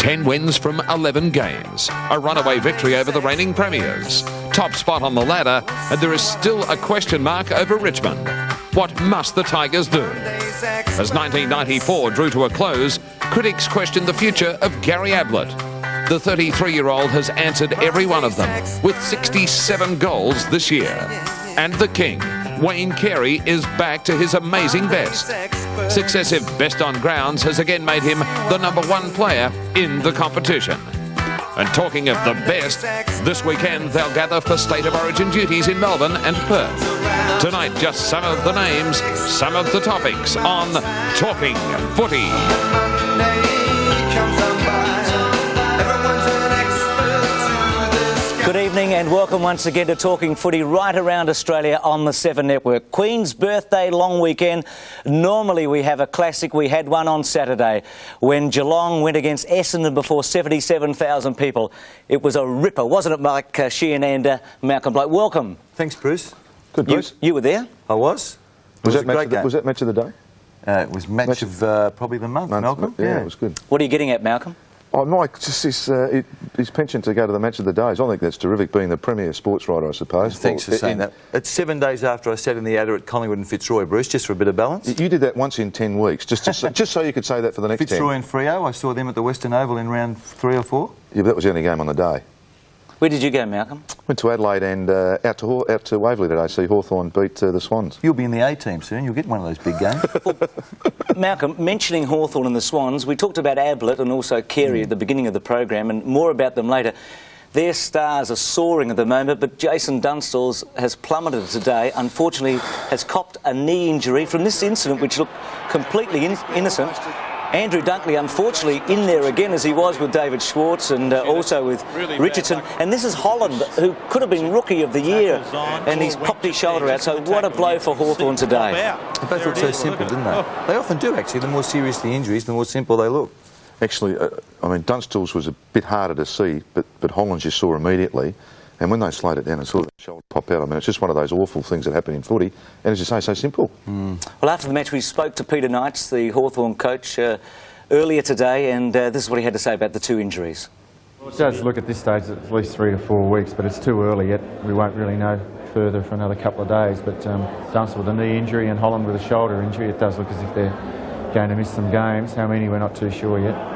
10 wins from 11 games, a runaway victory over the reigning premiers, top spot on the ladder, and there is still a question mark over Richmond. What must the Tigers do? As 1994 drew to a close, critics questioned the future of Gary Ablett. The 33-year-old has answered every one of them, with 67 goals this year. And the king, Wayne Carey, is back to his amazing best. Successive best on grounds has again made him the #1 player in the competition. And talking of the best, this weekend they'll gather for State of Origin duties in Melbourne and Perth. Tonight, just some of the names, some of the topics on Talking Footy. Good evening and welcome once again to Talking Footy right around Australia on the 7 Network. Queen's Birthday long weekend. Normally we have a classic. We had one on Saturday when Geelong went against Essendon before 77,000 people. It was a ripper, wasn't it, Mike Sheehan and Malcolm Blake? Welcome. Thanks, Bruce. Good, Bruce. You were there? I was. Was that match of the day? It was match of probably the month, Malcolm. Yeah, it was good. What are you getting at, Malcolm? Oh, Mike, just his penchant to go to the match of the days. I think that's terrific, being the premier sports writer, I suppose. Thanks for saying that. It's 7 days after I sat in the Adder at Collingwood and Fitzroy, Bruce, just for a bit of balance. You did that once in 10 weeks, just so you could say that for the next 10. Fitzroy and Freo, I saw them at the Western Oval in round 3 or 4. Yeah, but that was the only game on the day. Where did you go, Malcolm? Went to Adelaide and out to Waverley today, see Hawthorn beat the Swans. You'll be in the A-team soon. You'll get one of those big games. Well, Malcolm, mentioning Hawthorn and the Swans, we talked about Ablett and also Carey at the beginning of the program, and more about them later. Their stars are soaring at the moment, but Jason Dunstall's has plummeted today. Unfortunately, has copped a knee injury from this incident, which looked completely innocent. Andrew Dunkley, unfortunately, in there again, as he was with David Schwartz and also with Richardson. And this is Holland, who could have been Rookie of the Year, and he's popped his shoulder out. So what a blow for Hawthorn today. They both look so simple, didn't they? They often do, actually. The more serious the injuries, the more simple they look. Actually, I mean, Dunstall's was a bit harder to see, but Holland's you saw immediately. And when they slowed it down and saw the shoulder pop out, I mean, it's just one of those awful things that happen in footy. And as you say, so simple. Well, after the match, we spoke to Peter Knights, the Hawthorn coach, earlier today, and this is what he had to say about the two injuries. Well, it does look at this stage at least 3 to 4 weeks, but it's too early yet. We won't really know further for another couple of days. But Dunstall with a knee injury and Holland with a shoulder injury, it does look as if they're going to miss some games. How many, we're not too sure yet.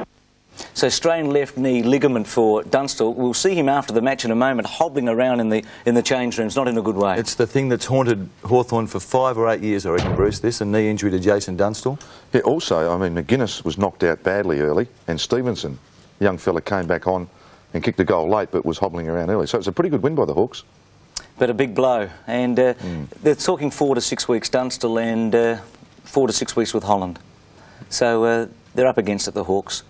So strained left knee ligament for Dunstall. We'll see him after the match in a moment, hobbling around in the change rooms, not in a good way. It's the thing that's haunted Hawthorn for 5 or 8 years, I reckon, Bruce, this, a knee injury to Jason Dunstall. Yeah, also, I mean, McGuinness was knocked out badly early, and Stevenson, the young fella, came back on and kicked a goal late, but was hobbling around early. So it's a pretty good win by the Hawks. But a big blow. And they're talking 4 to 6 weeks, Dunstall, and 4 to 6 weeks with Holland. So they're up against it, the Hawks.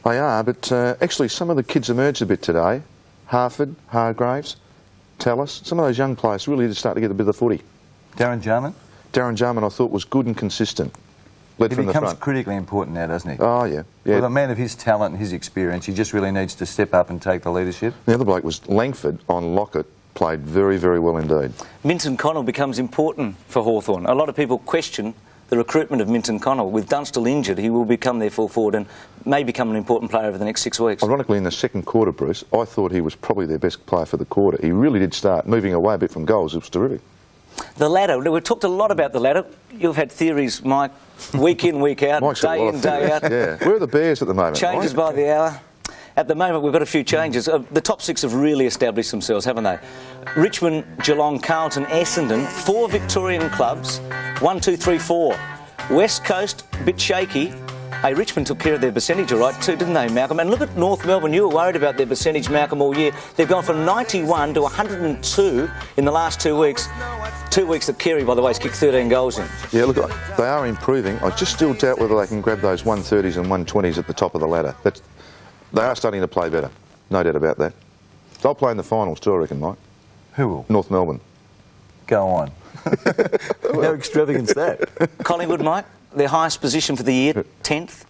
They are, but actually some of the kids emerged a bit today. Harford, Hargraves, Tallis, some of those young players really did start to get a bit of the footy. Darren Jarman? Darren Jarman, I thought, was good and consistent. Led from the front. He becomes critically important now, doesn't he? Oh, yeah. With a man of his talent and his experience, he just really needs to step up and take the leadership. The other bloke was Langford on Lockett, played very, very well indeed. Minton Connell becomes important for Hawthorn. A lot of people question the recruitment of Minton Connell. With Dunstall injured, he will become their full forward and may become an important player over the next 6 weeks. Ironically, in the second quarter, Bruce, I thought he was probably their best player for the quarter. He really did start moving away a bit from goals. It was terrific. The ladder. We've talked a lot about the ladder. You've had theories, Mike, week in, week out, day in, day out. Yeah. Where are the Bears at the moment? Changes by the hour. At the moment, we've got a few changes. The top 6 have really established themselves, haven't they? Richmond, Geelong, Carlton, Essendon, 4 Victorian clubs. 1, 2, 3, 4. West Coast, a bit shaky. Hey, Richmond took care of their percentage all right too, didn't they, Malcolm? And look at North Melbourne. You were worried about their percentage, Malcolm, all year. They've gone from 91 to 102 in the last 2 weeks. 2 weeks that Carey, by the way, has kicked 13 goals in. Yeah, look, they are improving. I just still doubt whether they can grab those 130s and 120s at the top of the ladder. They are starting to play better. No doubt about that. They'll play in the finals too, I reckon, Mike. Who will? North Melbourne. Go on. How extravagant is that? Collingwood, Mike, their highest position for the year, 10th.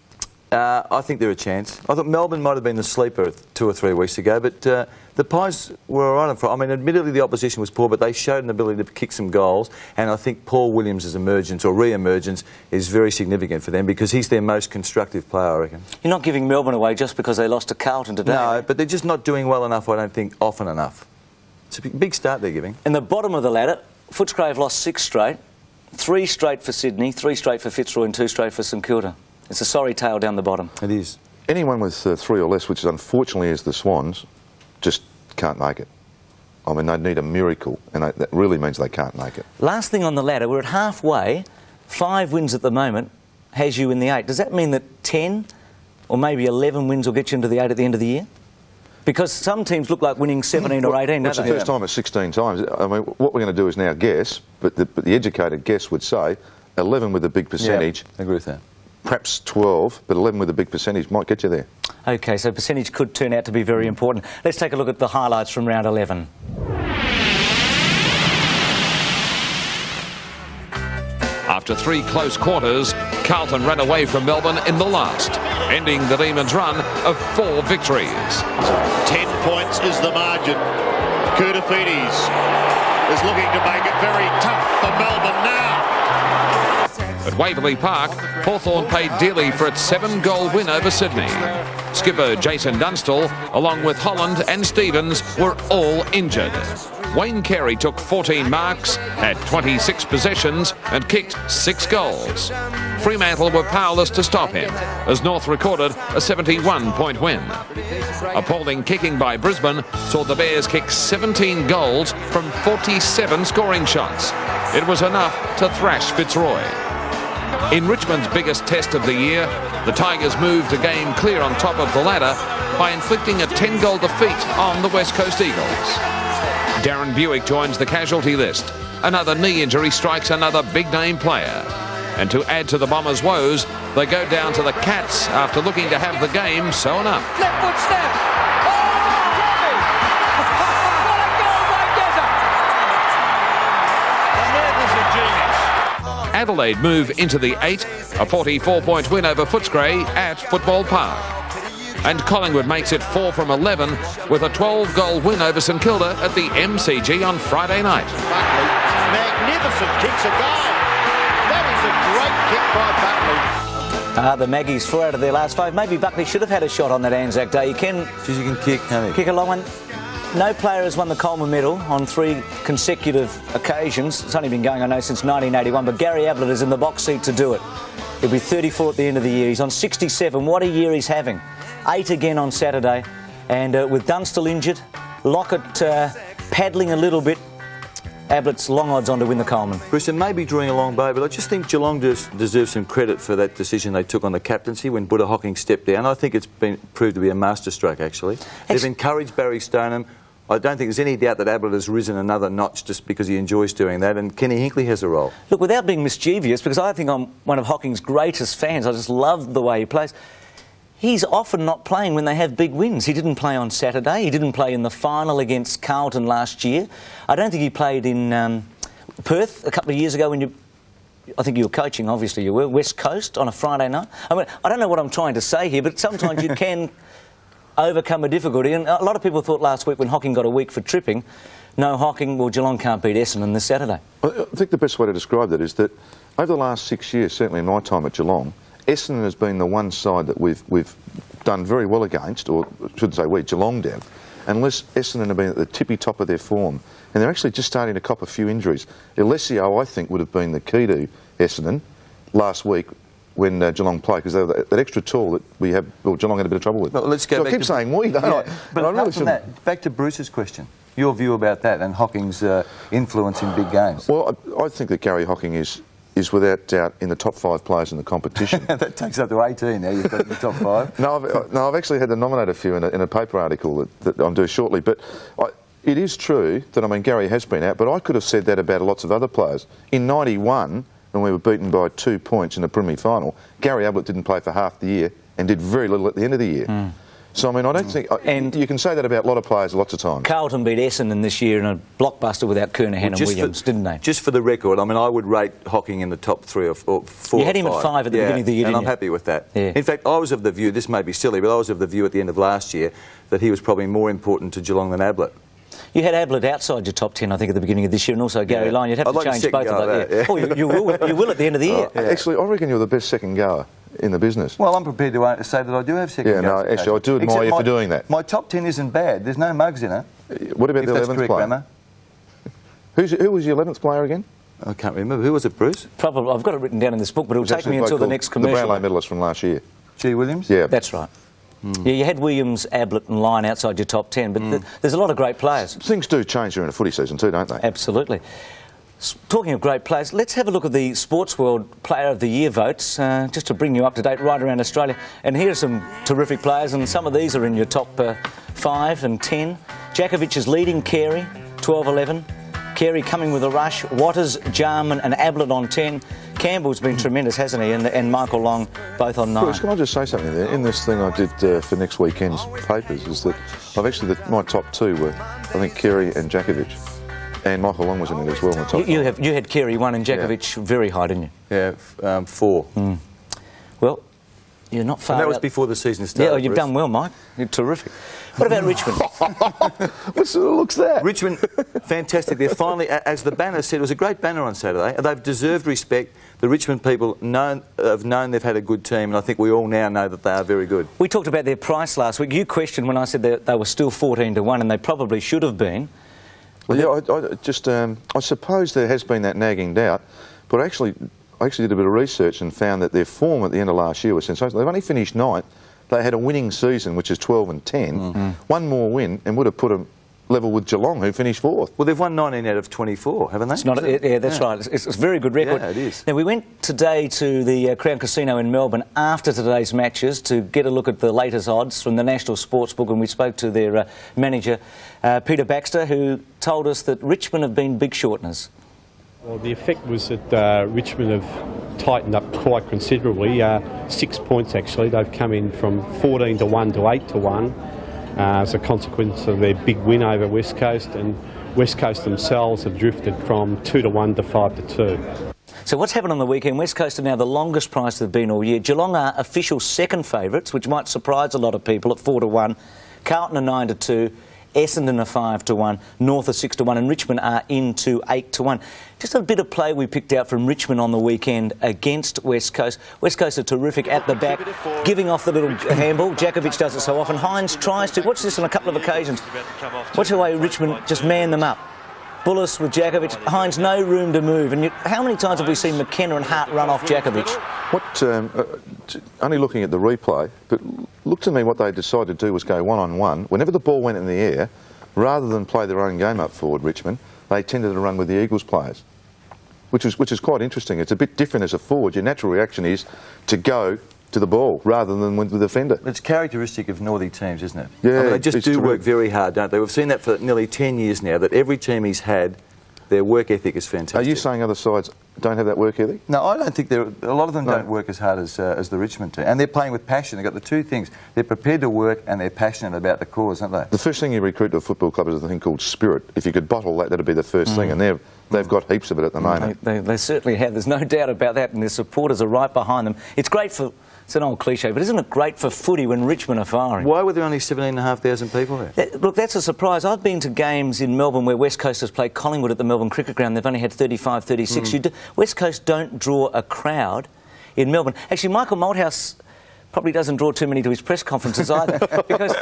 I think they're a chance. I thought Melbourne might have been the sleeper 2 or 3 weeks ago, but the Pies were all right. I mean, admittedly the opposition was poor, but they showed an ability to kick some goals, and I think Paul Williams' emergence or re-emergence is very significant for them because he's their most constructive player, I reckon. You're not giving Melbourne away just because they lost to Carlton today. No, but they're just not doing well enough, I don't think, often enough. It's a big start they're giving. In the bottom of the ladder, Footscray have lost 6 straight, 3 straight for Sydney, 3 straight for Fitzroy and 2 straight for St Kilda. It's a sorry tale down the bottom. It is. Anyone with 3 or less, which unfortunately is the Swans, just can't make it. I mean, they'd need a miracle, and that really means they can't make it. Last thing on the ladder, we're at halfway. 5 wins at the moment has you in the 8. Does that mean that 10 or maybe 11 wins will get you into the 8 at the end of the year? Because some teams look like winning 17 or 18, don't It's the they? first time it's 16 times. I mean, what we're going to do is now guess, but the educated guess would say 11 with a big percentage. Yeah, I agree with that. Perhaps 12, but 11 with a big percentage might get you there. OK, so percentage could turn out to be very important. Let's take a look at the highlights from round 11. After 3 close quarters, Carlton ran away from Melbourne in the last, ending the Demons' run of 4 victories. 10 points is the margin. Koutafidis is looking to make it very tough for Melbourne now. At Waverley Park, Hawthorn paid dearly for its 7-goal win over Sydney. Skipper Jason Dunstall, along with Holland and Stevens, were all injured. Wayne Carey took 14 marks, had 26 possessions and kicked 6 goals. Fremantle were powerless to stop him, as North recorded a 71-point win. Appalling kicking by Brisbane saw the Bears kick 17 goals from 47 scoring shots. It was enough to thrash Fitzroy. In Richmond's biggest test of the year, the Tigers moved a game clear on top of the ladder by inflicting a 10-goal defeat on the West Coast Eagles. Darren Buick joins the casualty list. Another knee injury strikes another big-name player. And to add to the Bombers' woes, they go down to the Cats after looking to have the game sewn up. Left foot step. Oh, Jimmy! What a goal by Desert! The man is a genius. Adelaide move into the 8, a 44-point win over Footscray at Football Park. And Collingwood makes it 4 from 11 with a 12-goal win over St Kilda at the MCG on Friday night. Magnificent kicks a goal. That is a great kick by Buckley. The Maggies 4 out of their last 5. Maybe Buckley should have had a shot on that Anzac Day. You can kick, can't he? Kick a long one. No player has won the Coleman medal on 3 consecutive occasions. It's only been going, I know, since 1981, but Gary Ablett is in the box seat to do it. He'll be 34 at the end of the year. He's on 67. What a year he's having. 8 again on Saturday. And with Dunstall injured, Lockett paddling a little bit, Ablett's long odds on to win the Coleman. Bruce, it may be drawing a long bow, but I just think Geelong deserves some credit for that decision they took on the captaincy when Buddha Hocking stepped down. I think it's been proved to be a masterstroke, actually. They've encouraged Barry Stoneham. I don't think there's any doubt that Ablett has risen another notch just because he enjoys doing that, and Kenny Hinkley has a role. Look, without being mischievous, because I think I'm one of Hocking's greatest fans, I just love the way he plays. He's often not playing when they have big wins. He didn't play on Saturday. He didn't play in the final against Carlton last year. I don't think he played in Perth a couple of years ago when I think you were coaching, obviously you were, West Coast on a Friday night. I mean, I don't know what I'm trying to say here, but sometimes you can overcome a difficulty. And a lot of people thought last week when Hocking got a week for tripping, no Hocking, well, Geelong can't beat Essendon this Saturday. I think the best way to describe that is that over the last 6 years, certainly in my time at Geelong, Essendon has been the one side that we've done very well against, or I should say Geelong have, unless Essendon have been at the tippy top of their form. And they're actually just starting to cop a few injuries. Alessio, I think, would have been the key to Essendon last week when Geelong played, because they were that extra tall that Geelong had a bit of trouble with. Well, let's go back I keep saying we, don't I? But apart from that, back to Bruce's question. Your view about that and Hocking's influence in big games. Well, I think that Gary Hocking is without doubt in the top 5 players in the competition. That takes up to 18 now, you've got in the top 5. No, I've actually had to nominate a few in a paper article that I'm due shortly. But it is true that, I mean, Gary has been out, but I could have said that about lots of other players. In 91, when we were beaten by 2 points in the Premier final, Gary Ablett didn't play for half the year and did very little at the end of the year. So, I mean, I don't think... And you can say that about a lot of players lots of times. Carlton beat Essendon this year in a blockbuster without Kernahan and Williams, didn't they? Just for the record, I mean, I would rate Hocking in the top 3 or 4 You had him at 5 at the beginning of the year, and didn't I'm happy with that. Yeah. In fact, I was of the view, this may be silly, but I was of the view at the end of last year that he was probably more important to Geelong than Ablett. You had Ablett outside your top 10, I think, at the beginning of this year, and also Gary Lyon. You'd have to change both of those. Yeah. Oh, you will at the end of the year. Actually, I reckon you're the best second goer in the business. Well, I'm prepared to say that I do have second goers. Yeah, no, actually, I do admire you for doing that. My top 10 isn't bad. There's no mugs in it. What about the 11th player? Who was your 11th player again? I can't remember. Who was it, Bruce? Probably. I've got it written down in this book, but it'll take me until the next commercial. The Brownlow medalist from last year. G. Williams? Yeah. That's right. Yeah, you had Williams, Ablett and Lyon outside your top 10, but there's a lot of great players. Things do change during a footy season too, don't they? Absolutely. Talking of great players, let's have a look at the Sports World Player of the Year votes, just to bring you up to date right around Australia. And here are some terrific players, and some of these are in your top 5 and 10. Djakovic is leading Carey, 12-11. Carey coming with a rush. Watters, Jarman and Ablett on 10. Campbell's been tremendous, hasn't he? And Michael Long both on 9. Bruce, can I just say something there? In this thing I did for next weekend's papers, is that I've actually, my top 2 were, I think, Carey and Djakovic. And Michael Long was in it as well in the top you had Carey 1 and Djakovic very high, didn't you? Yeah, 4. Well, you're not far And that was out. before the season started. Yeah, you've done well, Mike. You're terrific. What about Richmond? What sort of looks that? Richmond, fantastic. They're finally, as the banner said, it was a great banner on Saturday, and they've deserved respect. The Richmond people have known they've had a good team, and I think we all now know that they are very good. We talked about their price last week. You questioned when I said that they were still 14-1, and they probably should have been. Well, yeah, I suppose there has been that nagging doubt, but I actually did a bit of research and found that their form at the end of last year was sensational. They've only finished 9th. They had a winning season, which is 12 and 10. One more win and would have put them level with Geelong, who finished 4th. Well, they've won 19 out of 24, haven't they? It's not, yeah, that's right. It's a very good record. Yeah, it is. Now, we went today to the Crown Casino in Melbourne after today's matches to get a look at the latest odds from the National Sportsbook, and we spoke to their manager, Peter Baxter, who told us that Richmond have been big shorteners. Well, the effect was that Richmond have tightened up quite considerably. 6 points, actually. They've come in from 14-1 to 8-1 as a consequence of their big win over West Coast, and West Coast themselves have drifted from 2-1 to 5-2. So what's happened on the weekend? West Coast are now the longest price they've been all year. Geelong are official second favourites, which might surprise a lot of people, at 4-1. Carlton are 9-2. Essendon are 5-1, North are 6-1, and Richmond are into 8-1. Just a bit of play we picked out from Richmond on the weekend against West Coast. West Coast are terrific at the back, giving off the little handball. Djakovic does it so often. Hines tries to. Watch this on a couple of occasions. Watch the way Richmond just man them up. Bullis with Djakovic. Hines, no room to move. And how many times have we seen McKenna and Hart run off Djakovic? Only looking at the replay, but look to me what they decided to do was go one-on-one. Whenever the ball went in the air, rather than play their own game up forward, Richmond, they tended to run with the Eagles players, which is quite interesting. It's a bit different as a forward. Your natural reaction is to go to the ball rather than with the defender. It's characteristic of Northern teams, isn't it? Yeah, I mean, they just do work very hard, don't they? We've seen that for nearly 10 years now, that every team he's had, their work ethic is fantastic. Are you saying other sides don't have that work ethic? No, I don't think a lot of them don't work as hard as the Richmond team. And they're playing with passion. They've got the two things. They're prepared to work and they're passionate about the cause, aren't they? The first thing you recruit to a football club is a thing called spirit. If you could bottle that, that'd be the first thing. And they've got heaps of it at the moment. They certainly have. There's no doubt about that. And their supporters are right behind them. It's great for... It's an old cliche, but isn't it great for footy when Richmond are firing? Why were there only 17,500 people there? Look, that's a surprise. I've been to games in Melbourne where West Coast has played Collingwood at the Melbourne Cricket Ground. They've only had 35, 36. West Coast don't draw a crowd in Melbourne. Actually, Michael Malthouse probably doesn't draw too many to his press conferences either, because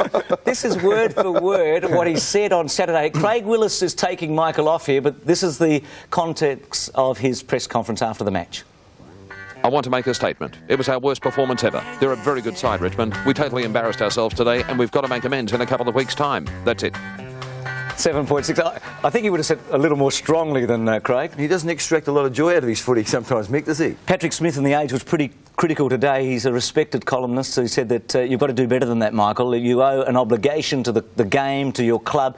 this is word for word what he said on Saturday. Craig Willis is taking Michael off here, but this is the context of his press conference after the match. I want to make a statement. It was our worst performance ever. They're a very good side, Richmond. We totally embarrassed ourselves today, and we've got to make amends in a couple of weeks' time. That's it. 7.6. I think he would have said a little more strongly than Craig. He doesn't extract a lot of joy out of his footy sometimes, Mick, does he? Patrick Smith in The Age was pretty critical today. He's a respected columnist who said that you've got to do better than that, Michael. You owe an obligation to the game, to your club.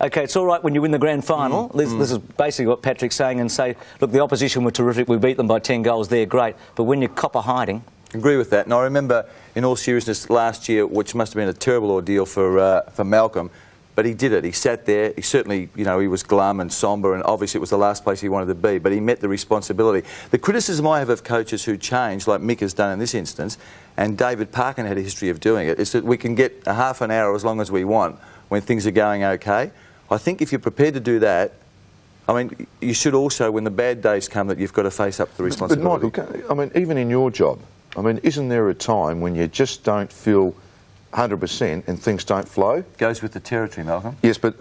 OK, it's all right when you win the grand final. This is basically what Patrick's saying, and say, look, the opposition were terrific. We beat them by 10 goals. They're great. But when you cop a hiding... Agree with that. And I remember, in all seriousness, last year, which must have been a terrible ordeal for Malcolm, but he did it. He sat there. He certainly, you know, he was glum and sombre, and obviously it was the last place he wanted to be, but he met the responsibility. The criticism I have of coaches who change, like Mick has done in this instance, and David Parkin had a history of doing it, is that we can get a half an hour as long as we want when things are going okay. I think if you're prepared to do that, I mean, you should also, when the bad days come, that you've got to face up to the responsibility. But Michael, I mean, even in your job, I mean, isn't there a time when you just don't feel 100% and things don't flow? Goes with the territory, Malcolm. Yes, but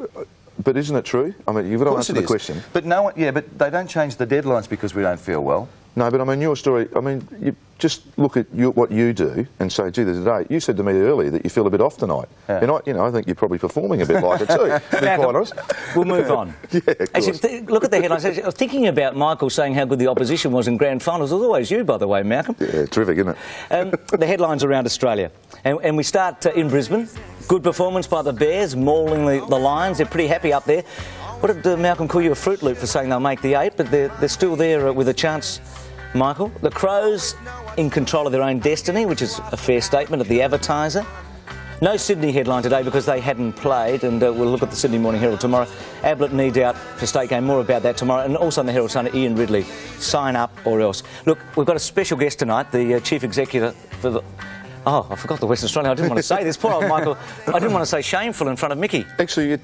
isn't it true? I mean, you've got to answer the question. But no one, yeah, but they don't change the deadlines because we don't feel well. No, but I mean, your story, I mean, you just look at what you do and say, gee, there's a day. You said to me earlier that you feel a bit off tonight. Yeah. And I think you're probably performing a bit like it too, to be quite honest. We'll move on. Yeah, of course. Actually, look at the headlines. I was thinking about Michael saying how good the opposition was in grand finals. It was always you, by the way, Malcolm. Yeah, terrific, isn't it? The headlines around Australia. And we start in Brisbane. Good performance by the Bears, mauling the Lions. They're pretty happy up there. What did Malcolm call you, a Fruit Loop, for saying they'll make the 8, but they're still there with a chance, Michael. The Crows in control of their own destiny, which is a fair statement of the Advertiser. No Sydney headline today because they hadn't played, and we'll look at the Sydney Morning Herald tomorrow. Ablett needs out for state game. More about that tomorrow. And also on the Herald Sun, Ian Ridley. Sign up or else. Look, we've got a special guest tonight, the Chief Executive for the... Oh, I forgot the Western Australian. I didn't want to say this. Poor old Michael. I didn't want to say shameful in front of Mickey. Actually,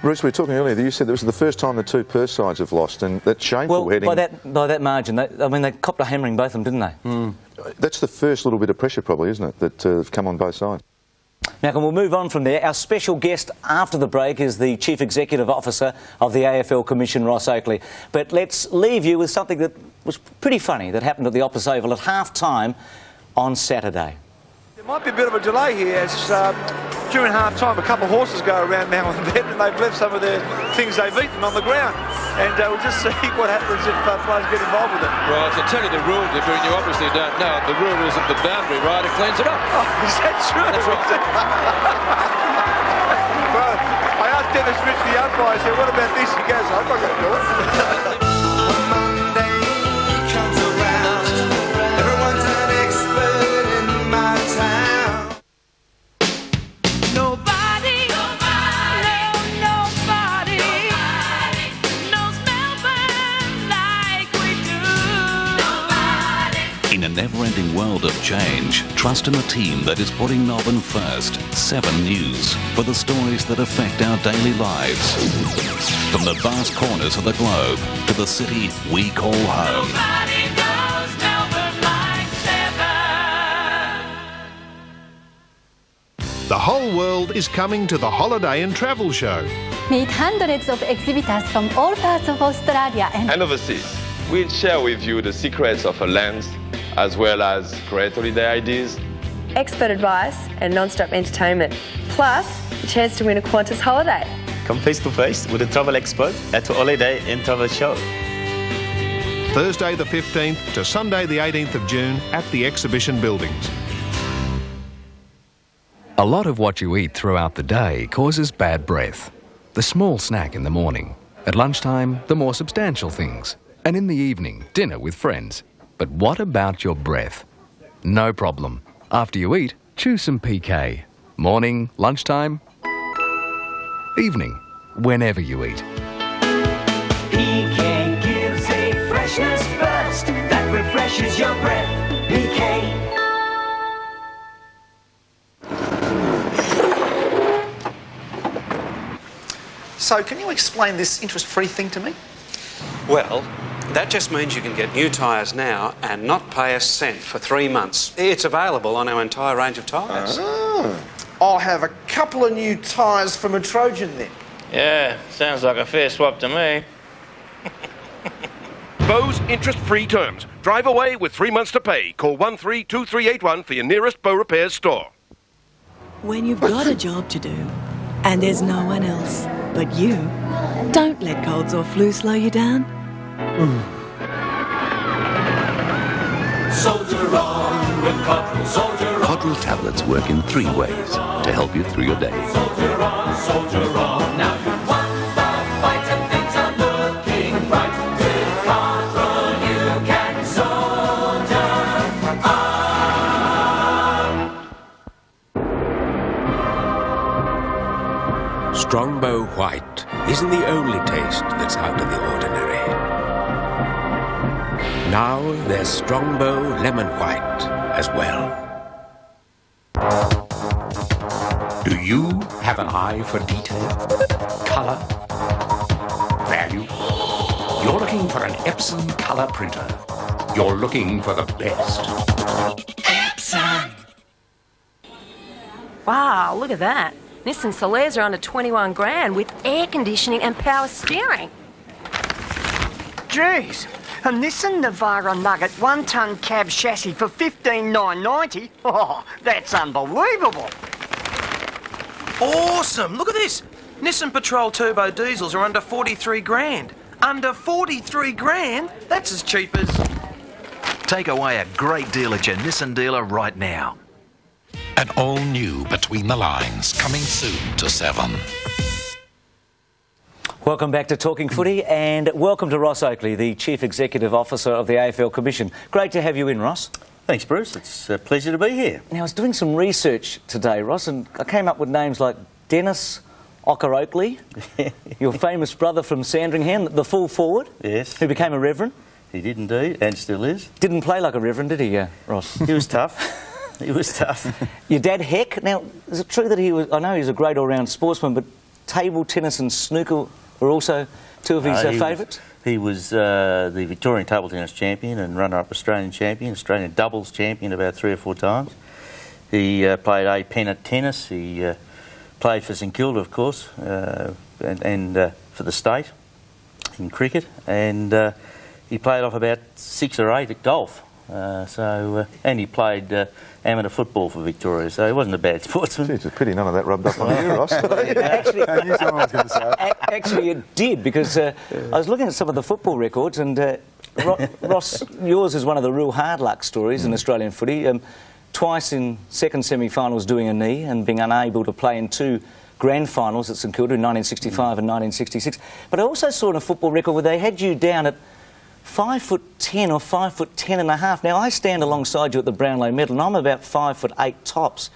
Bruce, we were talking earlier that you said this was the first time the two Perth sides have lost, and that's shameful heading... By that margin, they copped a hammering, both of them, didn't they? That's the first little bit of pressure, probably, isn't it, that have come on both sides. Malcolm, we'll move on from there. Our special guest after the break is the Chief Executive Officer of the AFL Commission, Ross Oakley. But let's leave you with something that was pretty funny that happened at the Optus Oval at half-time on Saturday. There might be a bit of a delay here as during half-time a couple of horses go around now and then, and they've left some of their things they've eaten on the ground. And we'll just see what happens if players get involved with it. Well, to tell you the rule, Dipper, and you obviously don't know it, the rule is that the boundary rider cleans it up. Oh, is that true? That's right. Well, I asked Dennis Rich, the umpire, I said, what about this? He goes, I'm not going to do it. In a never-ending world of change, trust in a team that is putting Melbourne first. 7 News, for the stories that affect our daily lives. From the vast corners of the globe to the city we call home. Nobody knows Melbourne like 7. The whole world is coming to the Holiday and Travel Show. Meet hundreds of exhibitors from all parts of Australia and overseas. We'll share with you the secrets of a land, as well as great holiday ideas, expert advice and non-stop entertainment, plus a chance to win a Qantas holiday. Come face to face with a travel expert at the Holiday and Travel Show. Thursday the 15th to Sunday the 18th of June at the Exhibition Buildings. A lot of what you eat throughout the day causes bad breath. The small snack in the morning. At lunchtime, the more substantial things. And in the evening, dinner with friends. But what about your breath? No problem. After you eat, choose some PK. Morning, lunchtime, evening, whenever you eat. PK gives a freshness burst that refreshes your breath. PK. So, can you explain this interest-free thing to me? Well, that just means you can get new tyres now and not pay a cent for 3 months. It's available on our entire range of tyres. Oh. I'll have a couple of new tyres from a Trojan then. Yeah, sounds like a fair swap to me. Bow's interest-free terms. Drive away with 3 months to pay. Call 132381 for your nearest Bow Repairs store. When you've got a job to do and there's no one else but you, don't let colds or flu slow you down. Soldier on with Codral, soldier on. Codral tablets work in 3 ways to help you through your day. Soldier on, soldier on. Now you've won the fight and things are looking bright. With Codral you can soldier on. Strongbow White isn't the only taste that's out of the ordinary. Now there's Strongbow Lemon White as well. Do you have an eye for detail, color, value? You're looking for an Epson color printer. You're looking for the best. Epson! Wow, look at that. Nissan Solares are under 21 grand with air conditioning and power steering. Jeez, a Nissan Navara Nugget 1-ton cab chassis for $15,990? Oh, that's unbelievable. Awesome! Look at this. Nissan Patrol Turbo diesels are under 43 grand. Under 43 grand? That's as cheap as... Take away a great deal at your Nissan dealer right now. An all-new Between the Lines, coming soon to 7. Welcome back to Talking Footy, and welcome to Ross Oakley, the Chief Executive Officer of the AFL Commission. Great to have you in, Ross. Thanks, Bruce. It's a pleasure to be here. Now, I was doing some research today, Ross, and I came up with names like Dennis Oakley, your famous brother from Sandringham, the full forward, yes, who became a reverend. He did indeed, and still is. Didn't play like a reverend, did he, Ross? He was tough. He was tough. Your dad, Heck. Now, is it true that he was... I know he's a great all-round sportsman, but table tennis and snooker were also two of his favourites? He was the Victorian table tennis champion and runner-up Australian champion, Australian doubles champion about 3 or 4 times. He played A-pen at tennis. He played for St Kilda, of course, and for the state in cricket. And he played off about 6 or 8 at golf. And he played amateur football for Victoria, so he wasn't a bad sportsman. It's a pity none of that rubbed up on you, Ross. Actually, it did, because I was looking at some of the football records, and Ross, yours is one of the real hard luck stories in Australian footy. Twice in second semi-finals doing a knee and being unable to play in 2 grand finals at St Kilda in 1965 and 1966. But I also saw in a football record where they had you down at 5'10" or 5'10.5". Now, I stand alongside you at the Brownlow Medal, and I'm about 5'8" tops.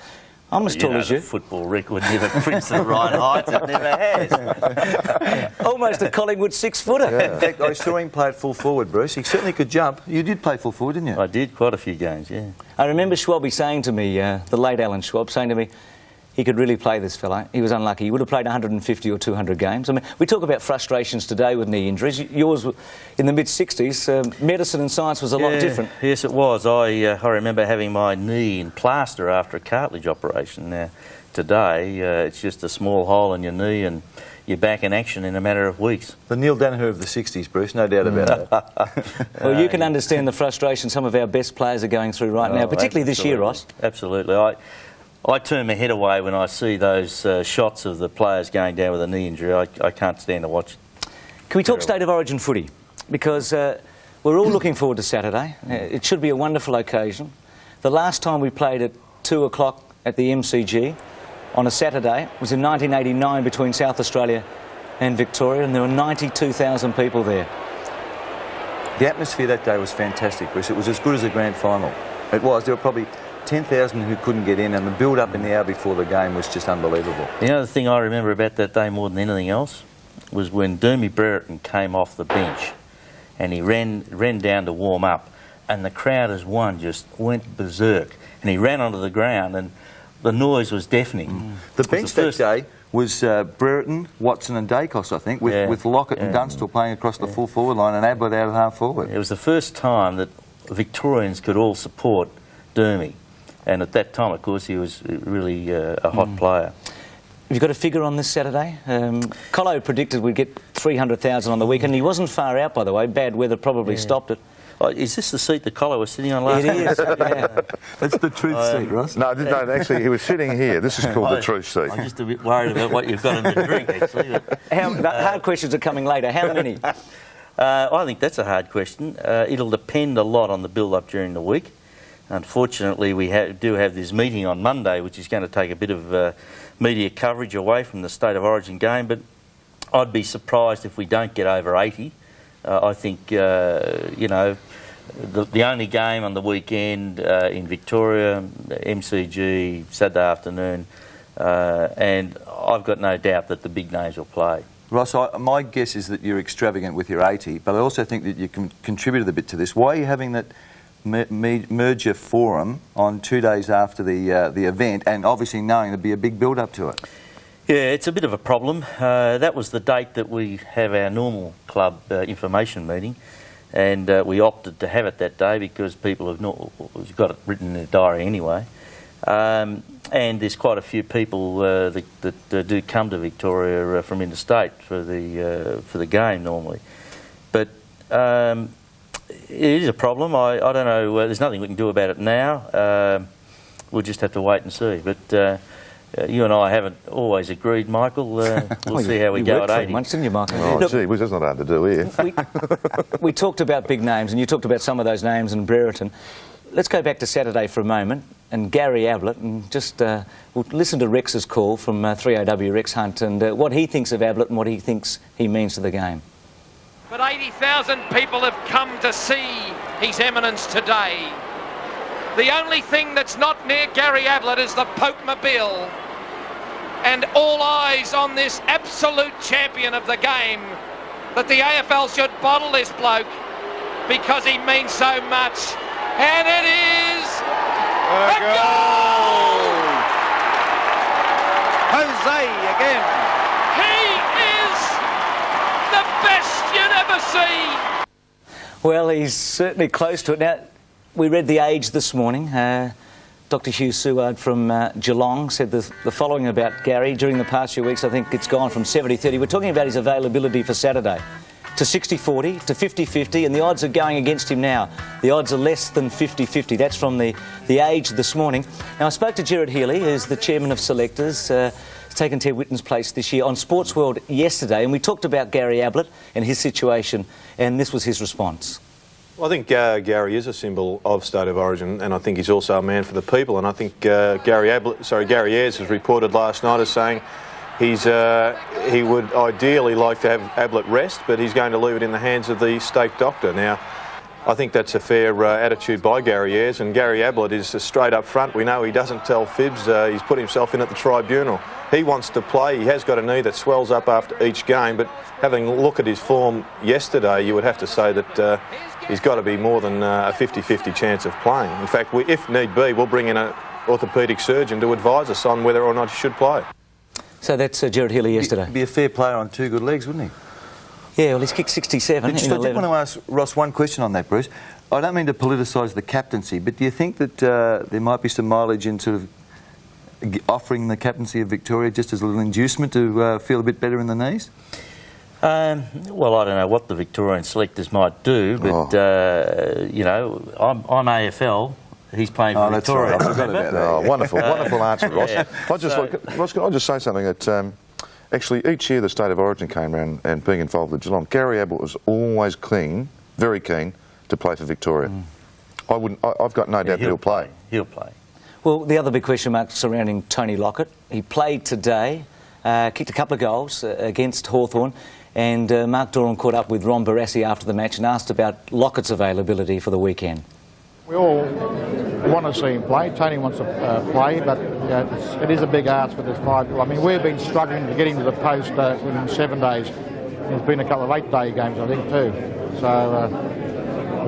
I'm as tall as you. The football record never prints the right height. It never has. Almost a Collingwood 6-footer. Yeah. In fact, I saw him play at full forward, Bruce. He certainly could jump. You did play full forward, didn't you? I did, quite a few games, yeah. I remember Schwabby saying to me, the late Alan Schwab, saying to me, he could really play, this fella. He was unlucky. He would have played 150 or 200 games. I mean, we talk about frustrations today with knee injuries. Yours, in the mid-60s, medicine and science was a lot different. Yes, it was. I remember having my knee in plaster after a cartilage operation. Now, today, it's just a small hole in your knee and you're back in action in a matter of weeks. The Neil Danaher of the 60s, Bruce, no doubt about that. Well, you can understand the frustration some of our best players are going through right now, particularly this year, Ross. Absolutely. I turn my head away when I see those shots of the players going down with a knee injury. I can't stand to watch it. Can we talk State of Origin footy? Because we're all looking forward to Saturday. It should be a wonderful occasion. The last time we played at 2 o'clock at the MCG on a Saturday was in 1989 between South Australia and Victoria, and there were 92,000 people there. The atmosphere that day was fantastic, Bruce. It was as good as a grand final. It was. There were probably 10,000 who couldn't get in, and the build-up in the hour before the game was just unbelievable. The other thing I remember about that day more than anything else was when Dermy Brereton came off the bench and he ran down to warm up, and the crowd as one just went berserk, and he ran onto the ground and the noise was deafening. The bench that day was Brereton, Watson and Dacos, I think, with Lockett and Dunstall playing across the full forward line and Ablett out of half forward. It was the first time that Victorians could all support Dermy. And at that time, of course, he was really a hot player. Have you got a figure on this Saturday? Colo predicted we'd get 300,000 on the weekend. He wasn't far out, by the way. Bad weather probably stopped it. Oh, is this the seat that Colo was sitting on last night? It is, yeah. That's the truth seat, Ross. No, actually, he was sitting here. This is called the truth seat. I'm just a bit worried about what you've got in the drink, actually. The hard questions are coming later. How many? I think that's a hard question. It'll depend a lot on the build-up during the week. Unfortunately, we do have this meeting on Monday, which is going to take a bit of media coverage away from the State of Origin game, but I'd be surprised if we don't get over 80. I think, you know, the only game on the weekend in Victoria, MCG, Saturday afternoon, and I've got no doubt that the big names will play. Ross, my guess is that you're extravagant with your 80, but I also think that you can contribute a bit to this. Why are you having that merger forum on 2 days after the event, and obviously knowing there'd be a big build-up to it? Yeah, it's a bit of a problem. That was the date that we have our normal club information meeting, and we opted to have it that day because people have got it written in their diary anyway. And there's quite a few people that do come to Victoria from interstate for the game normally. But it is a problem. I don't know. There's nothing we can do about it now. We'll just have to wait and see. But you and I haven't always agreed, Michael. We'll see how we go at 80. Months, didn't you, Michael? Oh, gee, well, that's not hard to do here. We talked about big names, and you talked about some of those names in Brereton. Let's go back to Saturday for a moment, and Gary Ablett, and just we'll listen to Rex's call from 3AW Rex Hunt, and what he thinks of Ablett and what he thinks he means to the game. But 80,000 people have come to see His Eminence today. The only thing that's not near Gary Ablett is the Pope-mobile. And all eyes on this absolute champion of the game, that the AFL should bottle this bloke because he means so much. And it is a goal! Jose again. He is the best you'd ever see. Well, he's certainly close to it. Now, we read The Age this morning. Dr. Hugh Seward from Geelong said the following about Gary. During the past few weeks, I think it's gone from 70-30. We're talking about his availability for Saturday. To 60-40, to 50-50, and the odds are going against him now. The odds are less than 50-50. That's from the Age this morning. Now, I spoke to Gerard Healy, who's the chairman of selectors. He's taken Ted Whitten's place this year on Sports World yesterday, and we talked about Gary Ablett and his situation, and this was his response. Well, I think Gary is a symbol of State of Origin, and I think he's also a man for the people. And I think Gary Ayres has reported last night as saying he would ideally like to have Ablett rest, but he's going to leave it in the hands of the state doctor. Now, I think that's a fair attitude by Gary Ayres, and Gary Ablett is straight up front. We know he doesn't tell fibs. He's put himself in at the tribunal. He wants to play. He has got a knee that swells up after each game, but having a look at his form yesterday, you would have to say that he's got to be more than a 50-50 chance of playing. In fact, if need be, we'll bring in an orthopaedic surgeon to advise us on whether or not he should play. So that's Gerard Healy yesterday. He'd be a fair player on two good legs, wouldn't he? Yeah, well, he's kicked 67 I did want to ask Ross one question on that, Bruce. I don't mean to politicise the captaincy, but do you think that there might be some mileage in sort of offering the captaincy of Victoria just as a little inducement to feel a bit better in the knees? Well, I don't know what the Victorian selectors might do, but, you know, I'm AFL. He's playing for Victoria. Right. I forgot about that. Oh, wonderful answer, Ross. Yeah. Ross, can I just say something that actually each year the State of Origin came around and being involved with Geelong, Gary Ablett was always keen, very keen, to play for Victoria. I've got no doubt that he'll play. He'll play. Well, the other big question mark surrounding Tony Lockett. He played today, kicked a couple of goals against Hawthorn, and Mark Doran caught up with Ron Barassi after the match and asked about Lockett's availability for the weekend. We all want to see him play. Tony wants to play, but you know, it is a big ask for this 5. I mean, we've been struggling to get him to the post within 7 days. There's been a couple of 8-day games, I think, too. So,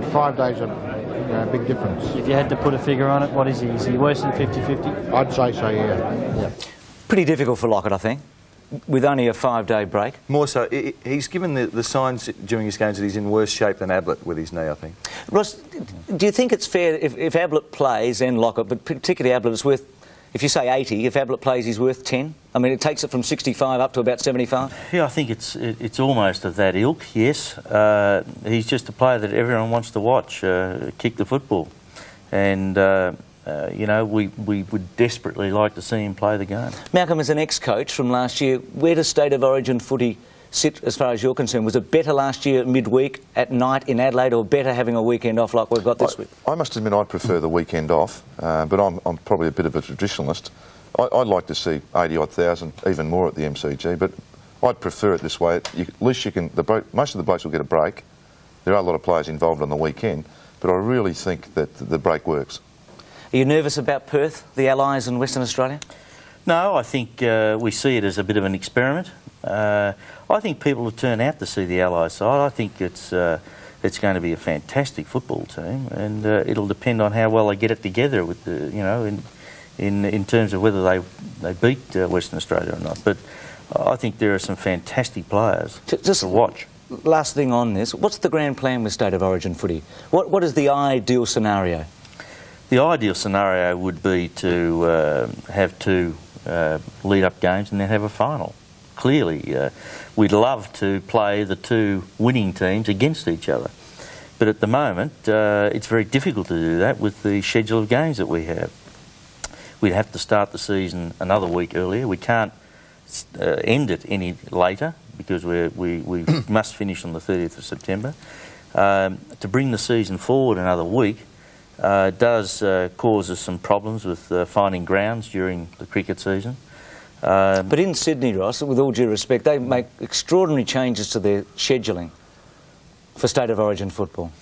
but 5 days a big difference. If you had to put a figure on it, what is he? Is he worse than 50-50? I'd say so, yeah. Pretty difficult for Lockett, I think, with only a 5-day break. More so, he's given the signs during his games that he's in worse shape than Ablett with his knee, I think. Ross, do you think it's fair if Ablett plays and Lockett, but particularly Ablett, is worth, if you say 80, if Ablett plays, he's worth 10? I mean, it takes it from 65 up to about 75? Yeah, I think it's almost of that ilk, yes. He's just a player that everyone wants to watch kick the football. And you know, we would desperately like to see him play the game. Malcolm, as an ex-coach from last year, where does State of Origin footy sit as far as you're concerned? Was it better last year midweek at night in Adelaide, or better having a weekend off like we've got this week? I must admit I prefer the weekend off, but I'm probably a bit of a traditionalist. I'd like to see 80-odd thousand, even more at the MCG, but I'd prefer it this way. At least you can. Most of the blokes will get a break. There are a lot of players involved on the weekend, but I really think that the break works. Are you nervous about Perth, the Allies and Western Australia? No, I think we see it as a bit of an experiment. I think people will turn out to see the Allies side. I think it's going to be a fantastic football team, and it'll depend on how well they get it together with the, you know, in terms of whether they beat Western Australia or not. But I think there are some fantastic players just to watch. Last thing on this, what's the grand plan with State of Origin footy? What is the ideal scenario? The ideal scenario would be to have two lead-up games and then have a final. Clearly, we'd love to play the two winning teams against each other. But at the moment, it's very difficult to do that with the schedule of games that we have. We'd have to start the season another week earlier. We can't end it any later because we must finish on the 30th of September. To bring the season forward another week does cause us some problems with finding grounds during the cricket season. But in Sydney, Ross, with all due respect, they make extraordinary changes to their scheduling for State of Origin football.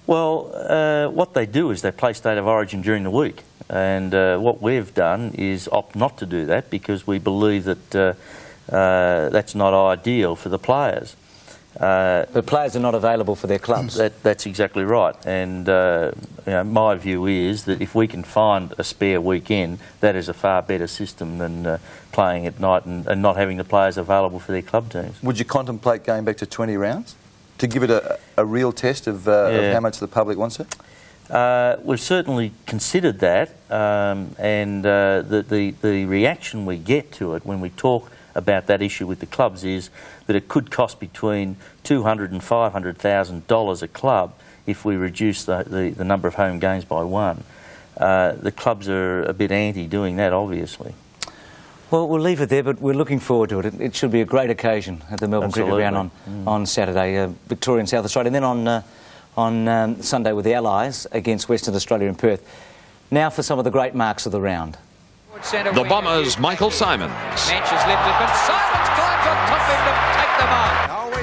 Well, what they do is they play State of Origin during the week, and what we've done is opt not to do that because we believe that that's not ideal for the players. The players are not available for their clubs. That's exactly right, and you know, my view is that if we can find a spare weekend, that is a far better system than playing at night and not having the players available for their club teams. Would you contemplate going back to 20 rounds to give it a real test of how much the public wants it? We've certainly considered that, and the reaction we get to it when we talk about that issue with the clubs is that it could cost between $200,000 and $500,000 a club if we reduce the number of home games by one. The clubs are a bit anti doing that, obviously. Well, we'll leave it there, but we're looking forward to it. It should be a great occasion at the Melbourne Cricket Ground on Saturday, Victoria and South Australia, and then on Sunday with the Allies against Western Australia in Perth. Now for some of the great marks of the round. The Bombers' Michael Simons. Manches lifted, but Simons climbs on top of him to take them on.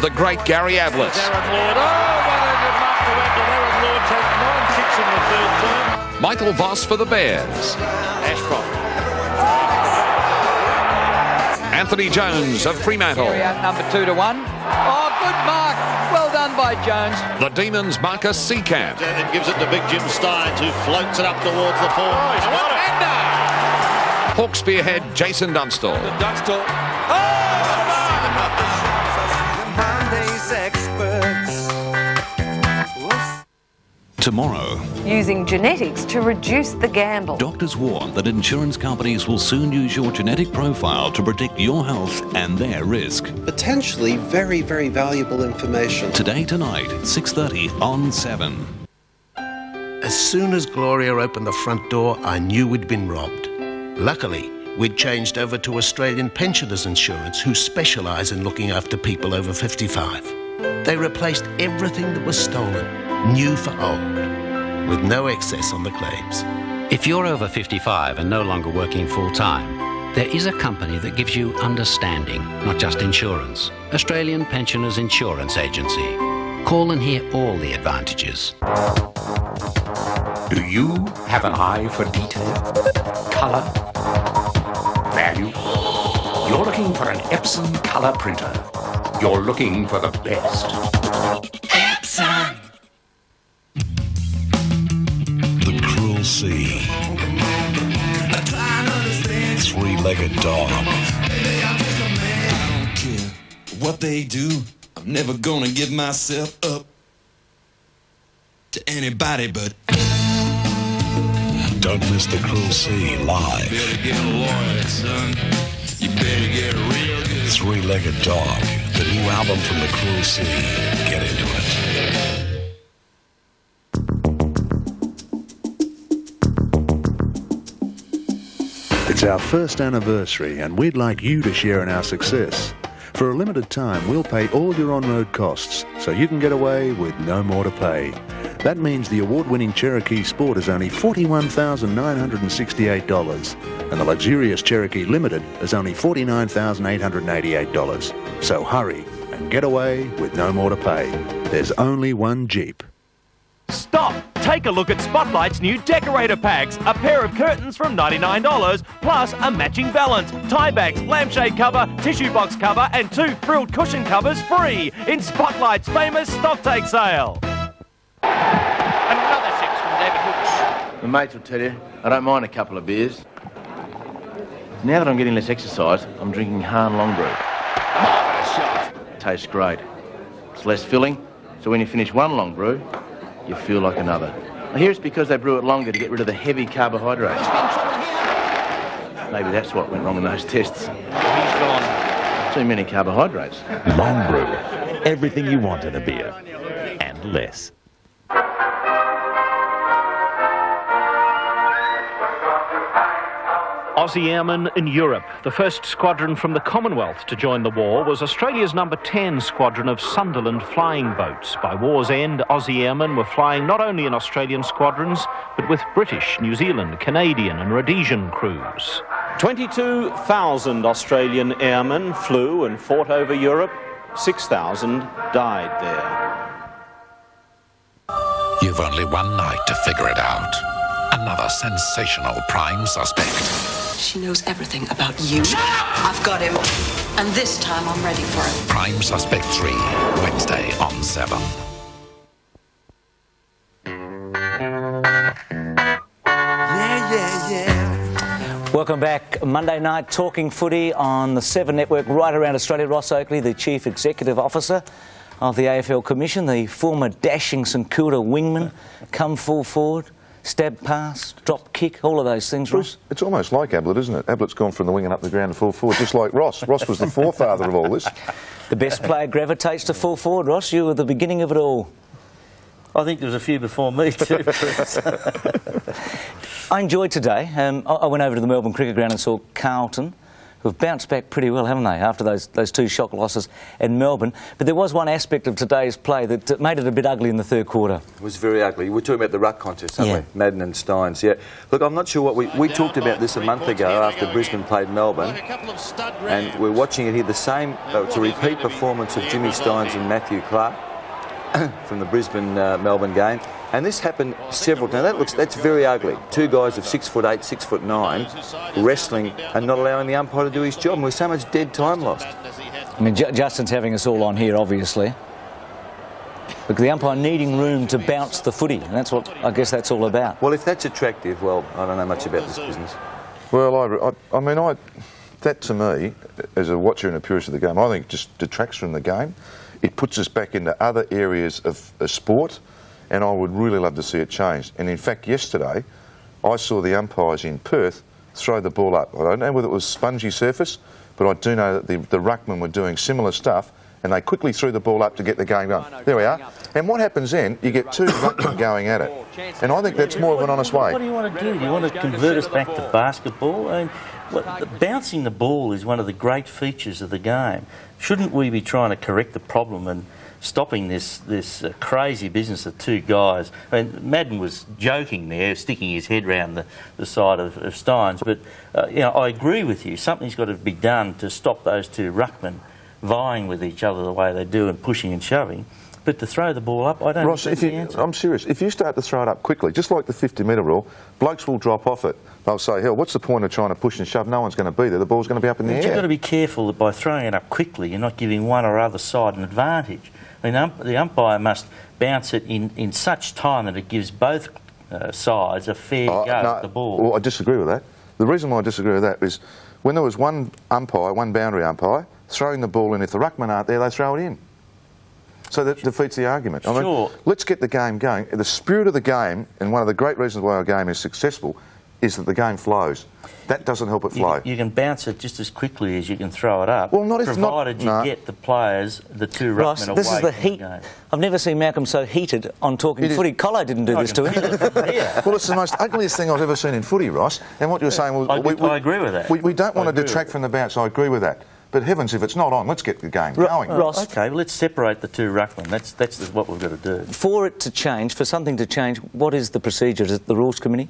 The great Gary Ablett. Aaron Lord, what a good mark to Ablett. Aaron Lord takes 9-6 in the third term. Michael Voss for the Bears. Ashcroft. Anthony Jones of Fremantle. Carry out number 2 to 1. Oh, good mark. Well done by Jones. The Demons' Marcus Seacamp. And gives it to Big Jim Steins, who floats it up towards the forward. Oh, he's got it. Hawk spearhead Jason Dunstall. Dunstall. Tomorrow, using genetics to reduce the gamble. doctors warn that insurance companies will soon use your genetic profile to predict your health and their risk. Potentially very, very valuable information. Today, tonight, 6:30 on 7. As soon as Gloria opened the front door, I knew we'd been robbed. Luckily, we'd changed over to Australian Pensioners Insurance, who specialise in looking after people over 55. They replaced everything that was stolen, new for old, with no excess on the claims. If you're over 55 and no longer working full-time, there is a company that gives you understanding, not just insurance. Australian Pensioners Insurance Agency. Call and hear all the advantages. Do you have an eye for detail, colour, value? You're looking for an Epson colour printer. You're looking for the best. Epson! The Cruel Sea. Three-legged dog. I don't care what they do. I'm never gonna give myself up to anybody but. Don't miss The Cruel Sea live. You better get a lawyer, son. You better get real good. Three-legged dog. The new album from The Cruel Sea. Get into it. It's our first anniversary and we'd like you to share in our success. For a limited time, we'll pay all your on-road costs, so you can get away with no more to pay. That means the award-winning Cherokee Sport is only $41,968, and the luxurious Cherokee Limited is only $49,888. So hurry and get away with no more to pay. There's only one Jeep. Stop! Take a look at Spotlight's new decorator packs. A pair of curtains from $99, plus a matching valance, tie bags, lampshade cover, tissue box cover, and 2 frilled cushion covers free in Spotlight's famous stocktake sale. Another 6 from David Hooks. The mates will tell you, I don't mind a couple of beers. Now that I'm getting less exercise, I'm drinking Han Long Brew. Marvellous shot. Tastes great. It's less filling, so when you finish one long brew, you feel like another. I hear it's because they brew it longer to get rid of the heavy carbohydrates. Maybe that's what went wrong in those tests. He's gone. Too many carbohydrates. Long Brew. Everything you want in a beer. And less. Aussie Airmen in Europe. The first squadron from the Commonwealth to join the war was Australia's number 10 squadron of Sunderland flying boats. By war's end, Aussie Airmen were flying not only in Australian squadrons, but with British, New Zealand, Canadian and Rhodesian crews. 22,000 Australian airmen flew and fought over Europe. 6,000 died there. You've only one night to figure it out. Another sensational prime suspect. She knows everything about you. I've got him. And this time I'm ready for him. Prime Suspect 3, Wednesday on 7. Welcome back. Monday night Talking Footy on the 7 Network right around Australia. Ross Oakley, the Chief Executive Officer of the AFL Commission, the former dashing St Kilda wingman, come full forward. Stab pass, drop kick, all of those things, Ross. It's almost like Ablett, isn't it? Ablett's gone from the wing and up the ground to full forward, just like Ross. Ross was the forefather of all this. The best player gravitates to full forward, Ross. You were the beginning of it all. I think there was a few before me too. I enjoyed today. I went over to the Melbourne Cricket Ground and saw Carlton, who've bounced back pretty well, haven't they, after those 2 shock losses in Melbourne. But there was one aspect of today's play that made it a bit ugly in the third quarter. It was very ugly. We're talking about the ruck contest, aren't we? Madden and Steins, yeah. Look, I'm not sure what we talked about this a month ago after Brisbane played Melbourne, and we're watching it here, the same, it's a repeat performance of Jimmy Steins and Matthew Clark from the Brisbane-Melbourne game. And this happened several times. That's very ugly. 2 guys of 6'8", 6'9", wrestling and not allowing the umpire to do his job. And with so much dead time lost. I mean, Justin's having us all on here, obviously. But the umpire needing room to bounce the footy, and that's what I guess that's all about. Well, if that's attractive, well, I don't know much about this business. Well, I mean, that to me, as a watcher and a purist of the game, I think just detracts from the game. It puts us back into other areas of sport. And I would really love to see it changed. And in fact, yesterday, I saw the umpires in Perth throw the ball up. I don't know whether it was spongy surface, but I do know that the ruckmen were doing similar stuff, and they quickly threw the ball up to get the game going. There we are. And what happens then? You get 2 ruckmen going at it. And I think that's more of an honest way. What do you want to do? You want to convert us back to basketball? I mean, bouncing the ball is one of the great features of the game. Shouldn't we be trying to correct the problem and stopping this crazy business of 2 guys? I mean, Madden was joking there, sticking his head round the side of Steins, but you know, I agree with you. Something's got to be done to stop those 2 ruckmen vying with each other the way they do and pushing and shoving. But to throw the ball up, I don't Ross, think that's the answer. I'm serious. If you start to throw it up quickly, just like the 50-metre rule, blokes will drop off it. They'll say, hell, what's the point of trying to push and shove? No one's going to be there. The ball's going to be up in the air. You've got to be careful that by throwing it up quickly, you're not giving one or other side an advantage. I mean, the umpire must bounce it in such time that it gives both sides a fair go at the ball. Well, I disagree with that. The reason why I disagree with that is when there was one umpire, one boundary umpire, throwing the ball in, if the ruckmen aren't there, they throw it in. So that defeats the argument. I mean, let's get the game going. The spirit of the game, and one of the great reasons why our game is successful, is that the game flows. That doesn't help it flow. You can bounce it just as quickly as you can throw it up, well, provided you get the players, the 2 ruckmen away. This is the heat. I've never seen Malcolm so heated on Talking Footy. Colo didn't do this to him. Well, it's the most ugliest thing I've ever seen in footy, Ross. And what you're saying... Well, I agree with that. We don't want to detract from the bounce. I agree with that. But heavens, if it's not on, let's get the game going. Ross. OK, well, let's separate the 2 ruckmen. That's what we've got to do. For it to change, for something to change, what is the procedure? Is it the Rules Committee?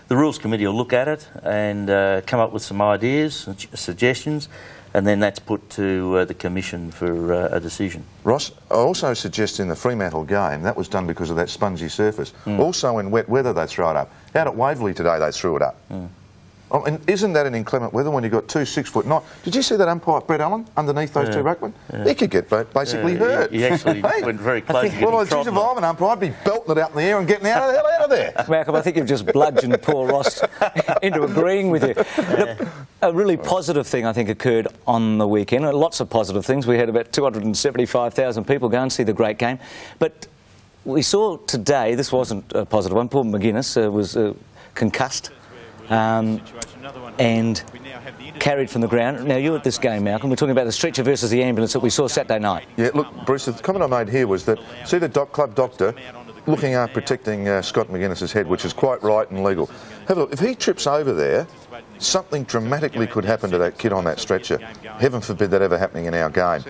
The Rules Committee will look at it and come up with some ideas, suggestions. and then that's put to the Commission for a decision. Ross, I also suggest in the Fremantle game, that was done because of that spongy surface. Also in wet weather they throw it up. Out at Waverley today they threw it up. I mean, isn't that an inclement weather when you've got 2 6'9"? Did you see that umpire, Brett Allen, underneath those two ruckmen? He could get basically hurt. He actually went very close to getting well, if I'm an umpire, I'd be belting it out in the air and getting the hell out of there. Malcolm, I think you've just bludgeoned poor Ross into agreeing with you. Look, a really positive thing, I think, occurred on the weekend. Lots of positive things. We had about 275,000 people go and see the great game. But we saw today, this wasn't a positive one, Paul McGuinness was concussed. And carried from the ground. Now, you're at this game, Malcolm. We're talking about the stretcher versus the ambulance that we saw Saturday night. Yeah, look, Bruce, the comment I made here was that, see the club doctor looking after protecting Scott McGuinness's head, which is quite right and legal. Have a look. If he trips over there, something dramatically could happen to that kid on that stretcher. Heaven forbid that ever happening in our game.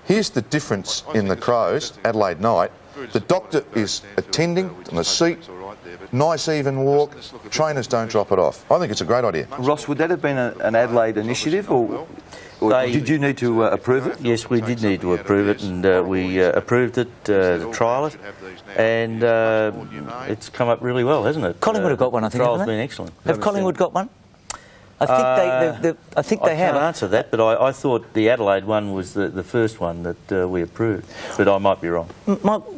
Here's the difference in the Crows, Adelaide night. The doctor is attending on the seat. Nice even walk, trainers don't drop it off. I think it's a great idea. Ross, would that have been an Adelaide initiative, or did you need to approve it? Yes, we did need to approve it, and we approved it to trial it, and it's come up really well, hasn't it? Collingwood have got one, I think. The trial's been excellent. Have Collingwood got one? I think they have. I can't answer that, but I thought the Adelaide one was the first one that we approved, but I might be wrong.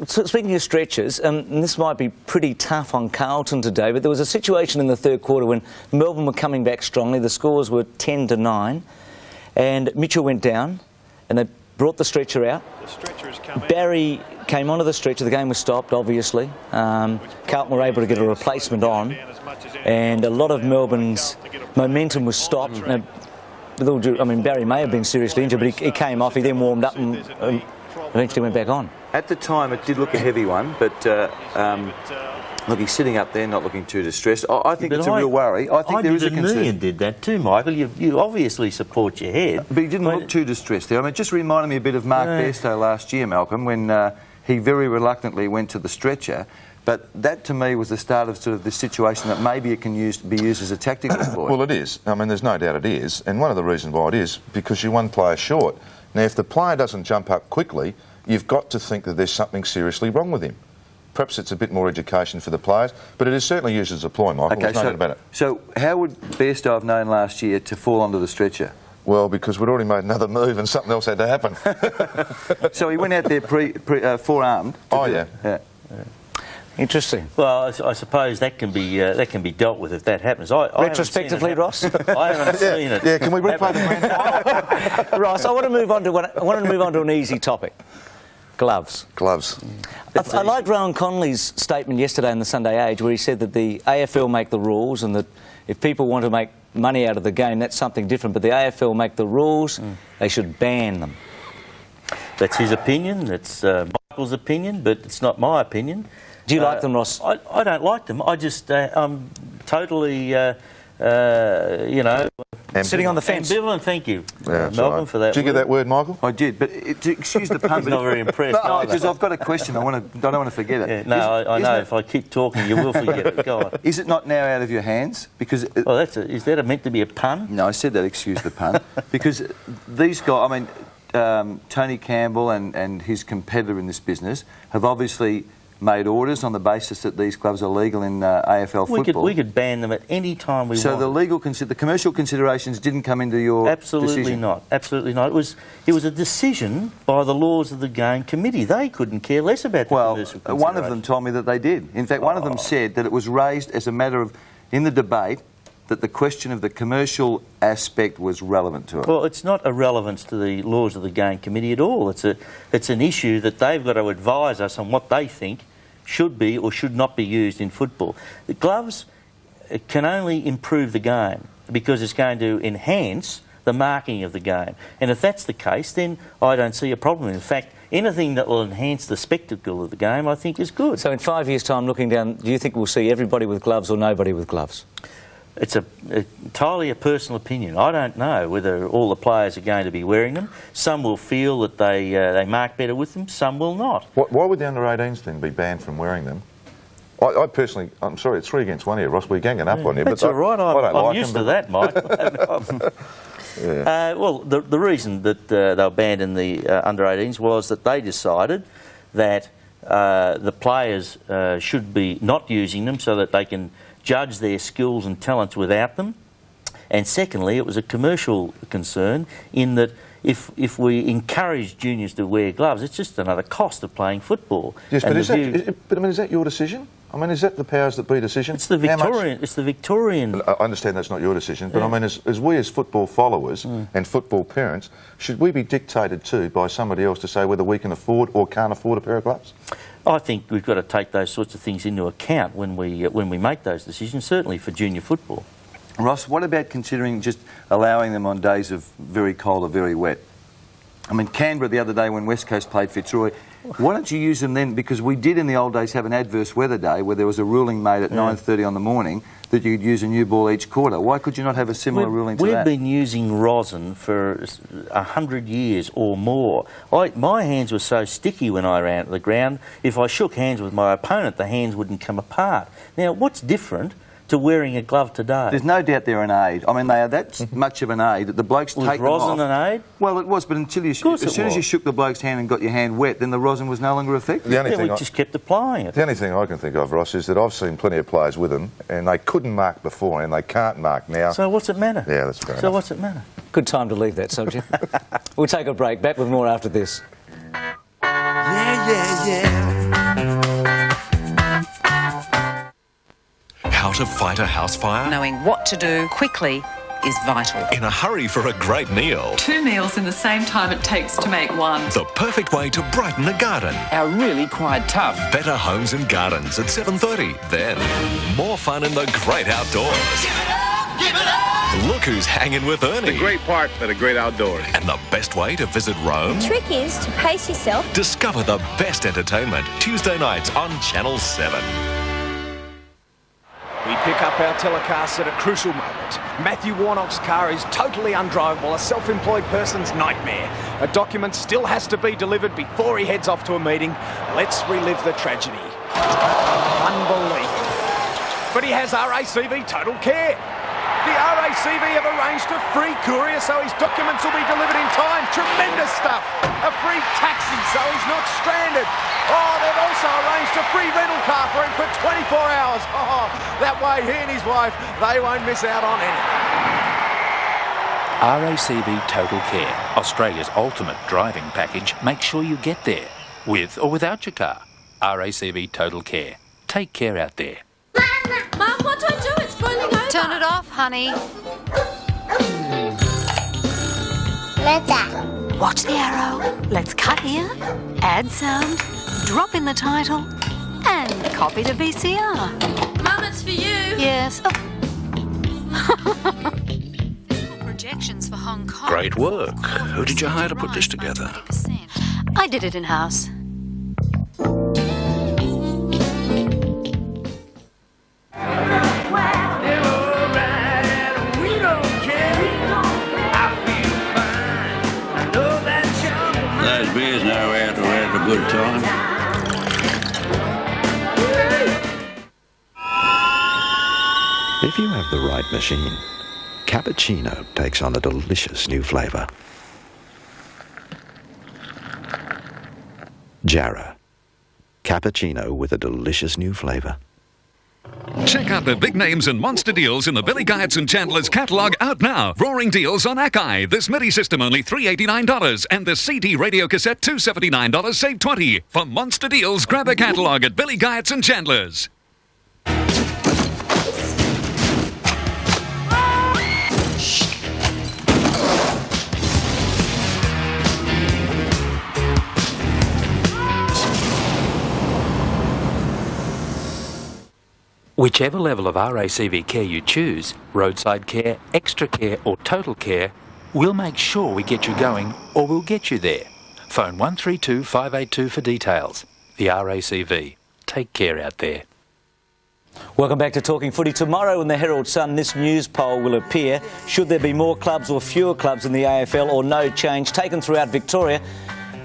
Speaking of stretchers, and this might be pretty tough on Carlton today, but there was a situation in the third quarter when Melbourne were coming back strongly. The scores were 10-9, and Mitchell went down, and they brought the stretcher out. Barry came onto the stretcher. The game was stopped, obviously. Carlton were able to get a replacement on, and a lot of Melbourne's momentum was stopped. I mean, Barry may have been seriously injured, but he came off. He then warmed up and eventually went back on. At the time, it did look a heavy one, but look, he's sitting up there, not looking too distressed. I think it's a real worry. I think there is a concern. Million did that too, Michael. You obviously support your head. But he didn't look too distressed there. I mean, it just reminded me a bit of Mark Bairstow last year, Malcolm, when he very reluctantly went to the stretcher. But that, to me, was the start of sort of this situation that maybe it can be used as a tactical exploit. Well, it is. I mean, there's no doubt it is. And one of the reasons why it is, because you're one player short. Now, if the player doesn't jump up quickly, you've got to think that there's something seriously wrong with him. Perhaps it's a bit more education for the players, but it is certainly used as a ploy, Michael. There's no doubt about it. So how would Bairstow have known last year to fall onto the stretcher? Well, because we'd already made another move and something else had to happen. So he went out there forearmed. Oh, yeah. Interesting. Well, I suppose that can be dealt with if that happens. Retrospectively, Ross. I haven't seen it. Yeah, can we replay the grand Ross, I want to move on to an easy topic. Gloves. I liked Rowan Connolly's statement yesterday in the Sunday Age, where he said that the AFL make the rules, and that if people want to make money out of the game, that's something different. But the AFL make the rules; they should ban them. That's his opinion. That's Michael's opinion, but it's not my opinion. Do you like them, Ross? I don't like them. I just I'm totally sitting on the fence. Ambivalent, thank you, Yeah, Melbourne, for that. Did you get that word, Michael? I did, but excuse the pun. He's not very impressed. No, because I've got a question. I don't want to forget it. Yeah, no, I know. If I keep talking, you will forget it. Go on. Is it not now out of your hands? Because is that meant to be a pun? No, I said that. Excuse the pun. Because these guys, I mean, Tony Campbell and his competitor in this business have obviously made orders on the basis that these clubs are legal in AFL football. We could ban them at any time we want. So the commercial considerations didn't come into your decision? Absolutely not. It was a decision by the Laws of the Game Committee. They couldn't care less about the commercial considerations. One of them told me that they did. In fact, one of them said that it was raised as a matter of, in the debate, that the question of the commercial aspect was relevant to it. Well, it's not irrelevant to the Laws of the Game Committee at all. It's an issue that they've got to advise us on what they think should be or should not be used in football. The gloves can only improve the game because it's going to enhance the marking of the game. And if that's the case, then I don't see a problem. In fact, anything that will enhance the spectacle of the game, I think, is good. So in 5 years' time, looking down, do you think we'll see everybody with gloves or nobody with gloves? It's entirely a personal opinion. I don't know whether all the players are going to be wearing them. Some will feel that they mark better with them, some will not. Why would the under-18s then be banned from wearing them? I personally, I'm sorry, it's 3 against 1 here, Ross. We're ganging up on you. That's but all right. I don't I'm like used them, to that, Mike. Well, the reason that they were banned in the under-18s was that they decided that the players should be not using them so that they can judge their skills and talents without them. And secondly, it was a commercial concern in that if we encourage juniors to wear gloves, it's just another cost of playing football. Yes, but is that your decision? I mean, is that the powers that be decision? It's the Victorian. It's the Victorian. I understand that's not your decision, but I mean, as we as football followers and football parents, should we be dictated to by somebody else to say whether we can afford or can't afford a pair of gloves? I think we've got to take those sorts of things into account when we make those decisions. Certainly for junior football. Ross, what about considering just allowing them on days of very cold or very wet? I mean, Canberra the other day when West Coast played Fitzroy, why don't you use them then? Because we did in the old days have an adverse weather day where there was a ruling made at 9:30 on the morning that you'd use a new ball each quarter. Why could you not have a similar ruling to that? We've been using rosin for 100 years or more. My hands were so sticky when I ran at the ground, if I shook hands with my opponent, the hands wouldn't come apart. Now, what's different to wearing a glove today? There's no doubt they're an aid. I mean, they are that much of an aid that the blokes take them off. Was rosin an aid? Well, it was, but until as soon as you shook the bloke's hand and got your hand wet, then the rosin was no longer effective. We just kept applying it. The only thing I can think of, Ross, is that I've seen plenty of players with them and they couldn't mark before and they can't mark now. So what's it matter? Yeah, that's fair enough. So what's it matter? Good time to leave that subject. We'll take a break. Back with more after this. How to fight a house fire? Knowing what to do quickly is vital. In a hurry for a great meal? 2 meals in the same time it takes to make one. The perfect way to brighten a garden? Our really quite tough. Better Homes and Gardens at 7:30. Then, more fun in the great outdoors. Give it up! Give it up! Look who's hanging with Ernie. The great part of the great outdoors. And the best way to visit Rome? The trick is to pace yourself. Discover the best entertainment Tuesday nights on Channel 7. We pick up our telecasts at a crucial moment. Matthew Warnock's car is totally undrivable, a self-employed person's nightmare. A document still has to be delivered before he heads off to a meeting. Let's relive the tragedy. Unbelievable. But he has RACV Total Care. The RACV have arranged a free courier so his documents will be delivered in time. Tremendous stuff. A free taxi so he's not stranded. Oh, they've also arranged a free rental car for him for 24 hours. Oh, that way he and his wife, they won't miss out on anything. RACV Total Care, Australia's ultimate driving package. Make sure you get there, with or without your car. RACV Total Care. Take care out there. Mum, what do I do? It's boiling over. Turn it off, honey. Letter. Watch the arrow. Let's cut here, add sound, drop in the title, and copy to VCR. Mum, it's for you. Yes. Projections for Hong Kong. Great work. Who did you hire to put this together? I did it in-house. Those beers know how to have a good time. If you have the right machine, cappuccino takes on a delicious new flavour. Jarrah. Cappuccino with a delicious new flavour. Check out the big names and monster deals in the Billy Guyatt and Chandler's catalogue out now. Roaring deals on Akai. This MIDI system only $389 and the CD radio cassette $279, save $20. For monster deals, grab a catalogue at Billy Guyatt and Chandler's. Whichever level of RACV care you choose, roadside care, extra care or total care, we'll make sure we get you going or we'll get you there. Phone 132 582 for details. The RACV. Take care out there. Welcome back to Talking Footy. Tomorrow in the Herald Sun, this news poll will appear. Should there be more clubs or fewer clubs in the AFL or no change? Taken throughout Victoria.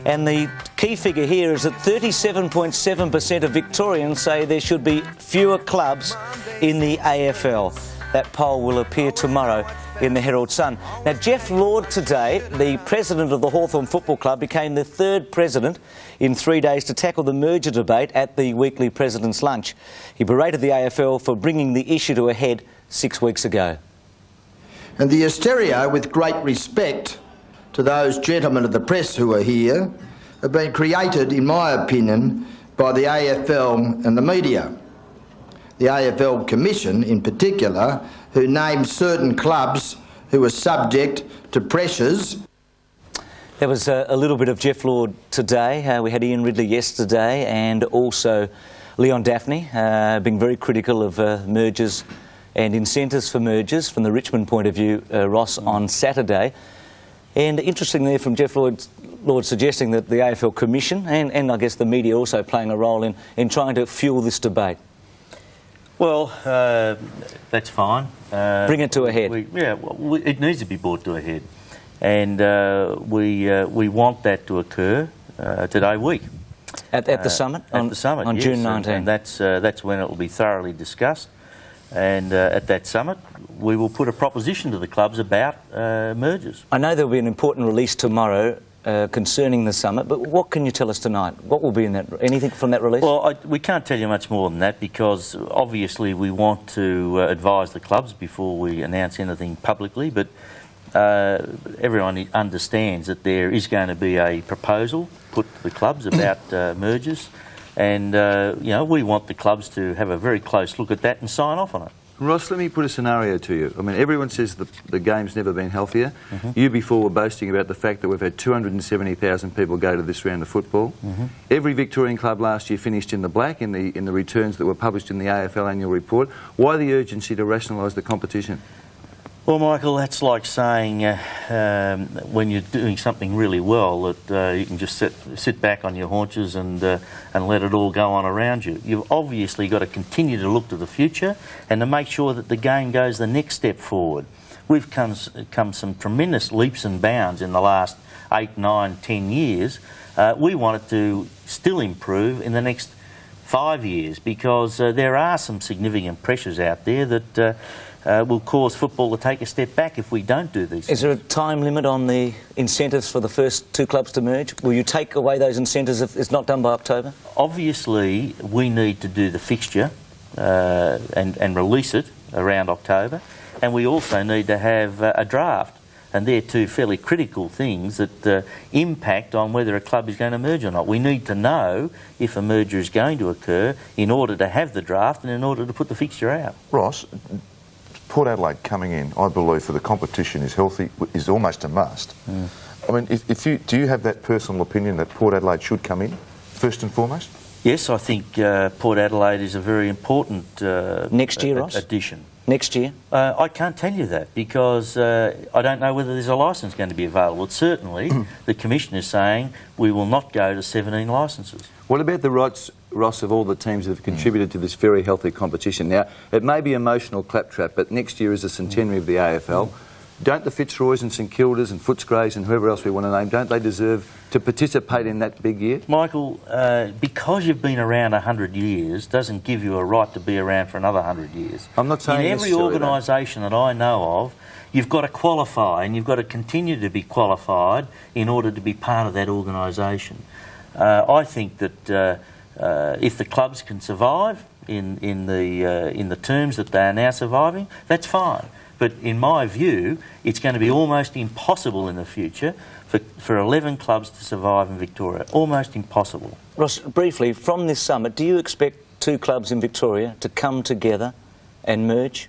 And the key figure here is that 37.7% of Victorians say there should be fewer clubs in the AFL. That poll will appear tomorrow in the Herald Sun. Now, Jeff Lord today, the president of the Hawthorn Football Club, became the third president in 3 days to tackle the merger debate at the weekly president's lunch. He berated the AFL for bringing the issue to a head 6 weeks ago. And the hysteria, with great respect to those gentlemen of the press who are here, have been created, in my opinion, by the AFL and the media. The AFL Commission, in particular, who named certain clubs who were subject to pressures. There was a little bit of Jeff Lord today. We had Ian Ridley yesterday, and also Leon Daphne being very critical of mergers and incentives for mergers from the Richmond point of view, Ross, on Saturday. And interestingly from Jeff Lord suggesting that the AFL Commission and I guess the media also playing a role in trying to fuel this debate. Well, that's fine. Bring it to a head. It needs to be brought to a head. And we want that to occur today week. At the summit? At the summit, on yes, June 19. And that's when it will be thoroughly discussed. And at that summit, we will put a proposition to the clubs about mergers. I know there will be an important release tomorrow concerning the summit, but what can you tell us tonight? What will be in that? Anything from that release? Well, we can't tell you much more than that because obviously we want to advise the clubs before we announce anything publicly, but everyone understands that there is going to be a proposal put to the clubs about mergers. And, we want the clubs to have a very close look at that and sign off on it. Ross, let me put a scenario to you. I mean, everyone says the game's never been healthier. You before were boasting about the fact that we've had 270,000 people go to this round of football. Every Victorian club last year finished in the black in the returns that were published in the AFL annual report. Why the urgency to rationalise the competition? Well, Michael, that's like saying when you're doing something really well that you can just sit back on your haunches and let it all go on around you. You've obviously got to continue to look to the future and to make sure that the game goes the next step forward. We've come some tremendous leaps and bounds in the last 8, 9, 10 years. We want it to still improve in the next 5 years because there are some significant pressures out there that will cause football to take a step back if we don't do these things. Is there a time limit on the incentives for the first two clubs to merge? Will you take away those incentives if it's not done by October? Obviously, we need to do the fixture and release it around October, and we also need to have a draft. And they're two fairly critical things that impact on whether a club is going to merge or not. We need to know if a merger is going to occur in order to have the draft and in order to put the fixture out. Ross, Port Adelaide coming in, I believe, for the competition is healthy, is almost a must. I mean, do you have that personal opinion that Port Adelaide should come in, first and foremost? Yes, I think Port Adelaide is a very important next year, Ross? addition. Next year? I can't tell you that because I don't know whether there's a licence going to be available. Certainly, the Commission is saying we will not go to 17 licences. What about the rights, Ross, of all the teams that have contributed to this very healthy competition? Now, it may be emotional claptrap, but next year is the centenary of the AFL. Don't the Fitzroys and St Kildas and Footscrays and whoever else we want to name, don't they deserve to participate in that big year? Michael, because you've been around 100 years doesn't give you a right to be around for another 100 years. I'm not saying in every organisation that I know of, you've got to qualify and you've got to continue to be qualified in order to be part of that organisation. I think that if the clubs can survive in the terms that they are now surviving, that's fine. But in my view, it's going to be almost impossible in the future for 11 clubs to survive in Victoria. Almost impossible. Ross, briefly, from this summit, do you expect two clubs in Victoria to come together and merge?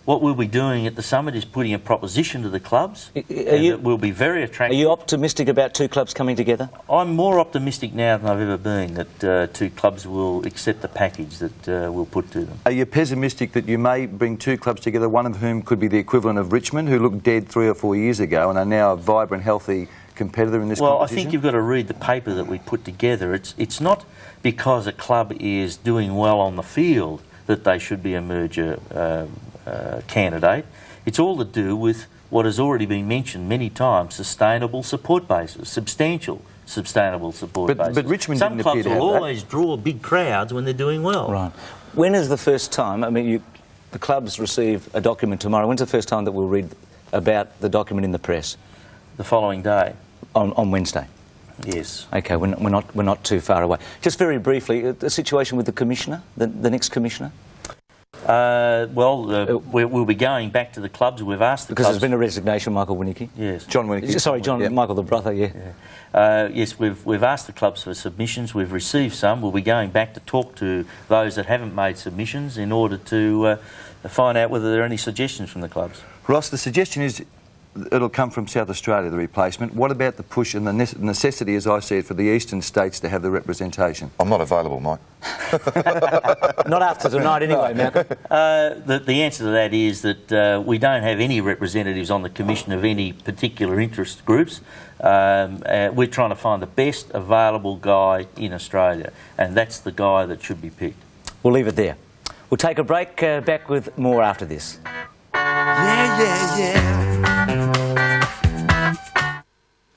What we'll be doing at the summit is putting a proposition to the clubs. It will be very attractive. Are you optimistic about two clubs coming together? I'm more optimistic now than I've ever been that two clubs will accept the package that we'll put to them. Are you pessimistic that you may bring two clubs together, one of whom could be the equivalent of Richmond, who looked dead 3 or 4 years ago and are now a vibrant, healthy competitor in this competition? Well, I think you've got to read the paper that we put together. It's not because a club is doing well on the field that they should be a merger candidate. It's all to do with what has already been mentioned many times: sustainable support bases, substantial sustainable support bases. But Richmond some didn't clubs appear to will have always draw big crowds when they're doing well. Right. When is the first time? I mean, the clubs receive a document tomorrow. When's the first time that we'll read about the document in the press? The following day. On Wednesday? Yes. Okay, we're not too far away. Just very briefly, the situation with the commissioner, the next commissioner? We'll be going back to the clubs. We've asked the because clubs... there's been a resignation, Michael Winnicky. Yes. John Winnicky. Sorry, John, yeah. Michael, the brother, yeah. Yes, we've asked the clubs for submissions. We've received some. We'll be going back to talk to those that haven't made submissions in order to find out whether there are any suggestions from the clubs. Ross, the suggestion is it'll come from South Australia, the replacement. What about the push and the necessity, as I see it, for the eastern states to have the representation? I'm not available, Mike. Not after tonight anyway, Malcolm. The answer to that is that we don't have any representatives on the commission of any particular interest groups. We're trying to find the best available guy in Australia, and that's the guy that should be picked. We'll leave it there. We'll take a break, back with more after this.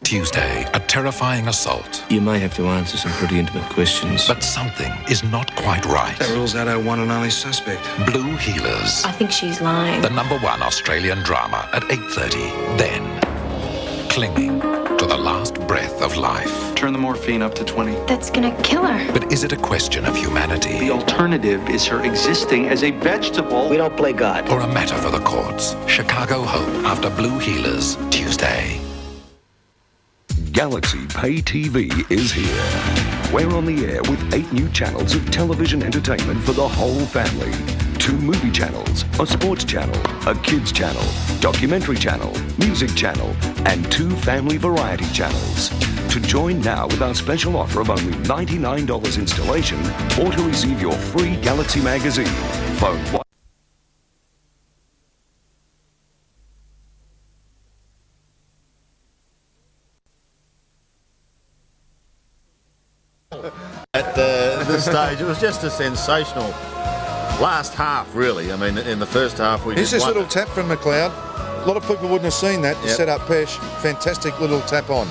Tuesday, a terrifying assault. You may have to answer some pretty intimate questions. But something is not quite right. That rules out our one and only suspect. Blue Healers. I think she's lying. The #1 Australian drama at 8:30. Then, clinging to the last breath of life. Turn the morphine up to 20. That's gonna kill her. But is it a question of humanity? The alternative is her existing as a vegetable. We don't play God. Or a matter for the courts? Chicago Hope after Blue Healers, Tuesday. Galaxy Pay TV is here. We're on the air with 8 new channels of television entertainment for the whole family. 2 movie channels, a sports channel, a kids channel, documentary channel, music channel, and 2 family variety channels. To join now with our special offer of only $99 installation, or to receive your free Galaxy magazine, phone 1. At this stage, it was just a sensational last half, really. I mean, in the first half, we Here's just this won little tap from McLeod. A lot of people wouldn't have seen that. Yep. Set up Pesh. Fantastic little tap on.